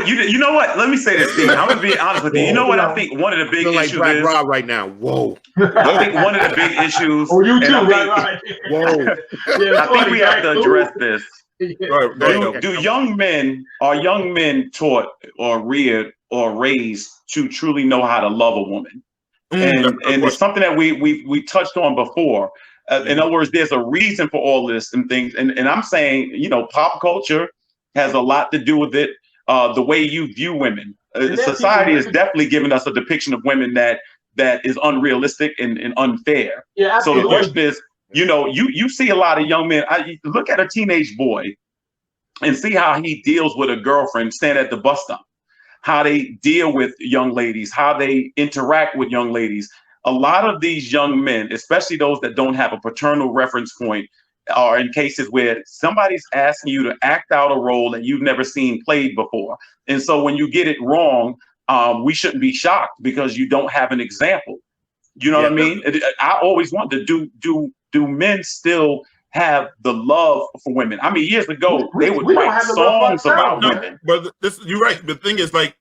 You know what? Let me say this, D. I'm gonna be honest with you. You know what? I think one of the big issues Black is Rob right now. Whoa. I think one of the big issues. Oh, you too, right? Whoa. I think we have to address this. Go Do young men taught or reared or raised to truly know how to love a woman? And it's something that we touched on before. In other words, there's a reason for all this and things. And I'm saying, pop culture has a lot to do with it. The way you view women. Society has definitely given us a depiction of women that is unrealistic and unfair. Yeah, so the question is, you see a lot of young men. Look at a teenage boy and see how he deals with a girlfriend standing at the bus stop, how they deal with young ladies, how they interact with young ladies. A lot of these young men, especially those that don't have a paternal reference point, are in cases where somebody's asking you to act out a role that you've never seen played before. And so when you get it wrong, we shouldn't be shocked because you don't have an example. You know what I mean? I always wondered, do men still have the love for women? I mean, years ago, they would write songs about women. But you're right. The thing is, like,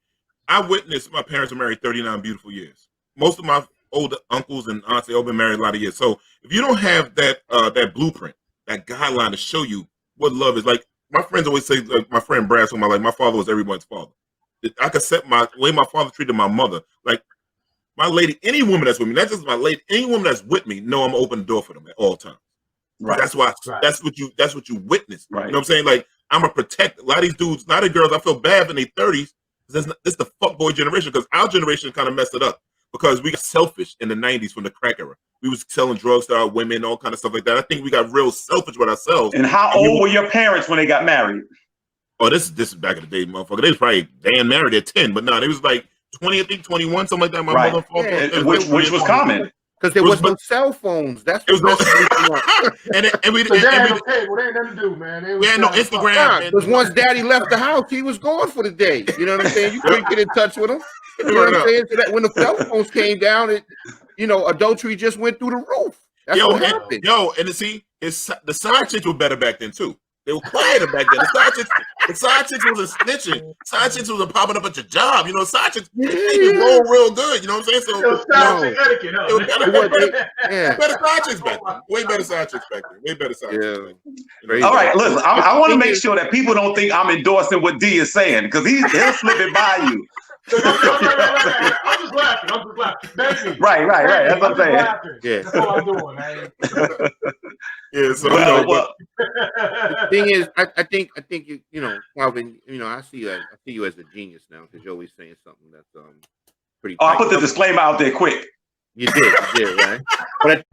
I witnessed my parents were married 39 beautiful years. Most of my older uncles and aunts, they've all been married a lot of years. So if you don't have that blueprint, that guideline to show you what love is, like my friends always say, like my friend Brad, so my father was everyone's father. I could set the way my father treated my mother. Like my lady, any woman that's with me, not just my lady, any woman that's with me, know I'm gonna open the door for them at all times. Right. That's why. Right. That's what you witness. Right. You know what I'm saying? Like I'm gonna protect a lot of these dudes, a lot of girls. I feel bad in their 30s. This is the fuckboy generation because our generation kind of messed it up because we got selfish in the 90s from the crack era. We was selling drugs to our women, all kind of stuff like that. I think we got real selfish with ourselves. And how old were your parents when they got married? Oh, this is back in the day, motherfucker. They was probably married at 10, but no, they was like 20, I think 21, something like that. My mother, which was common. Because there was no cell phones. That's what and we didn't have cable. They ain't nothing to do, man. We had no Instagram. Because once daddy left the house, he was gone for the day. You know what I'm saying? You couldn't get in touch with him. You know what I'm saying? So that when the cell phones came down, adultery just went through the roof. That's what happened. The side chicks were better back then too. They were quieter back then. The side chicks wasn't snitching. Side chicks wasn't popping up at your job. Side chicks they roll real good. You know what I'm saying? So better side chicks back then. Way better side chicks back then. Way better side chicks. All right, listen. I want to make sure that people don't think I'm endorsing what D is saying because he'll slip it by you. I'm just laughing. Baby. Right. That's what I'm saying. Yeah. That's all I'm doing, man. So the thing is, I think Calvin, I see you as a genius now because you're always saying something that's pretty. I put the disclaimer out there quick. You did, right? But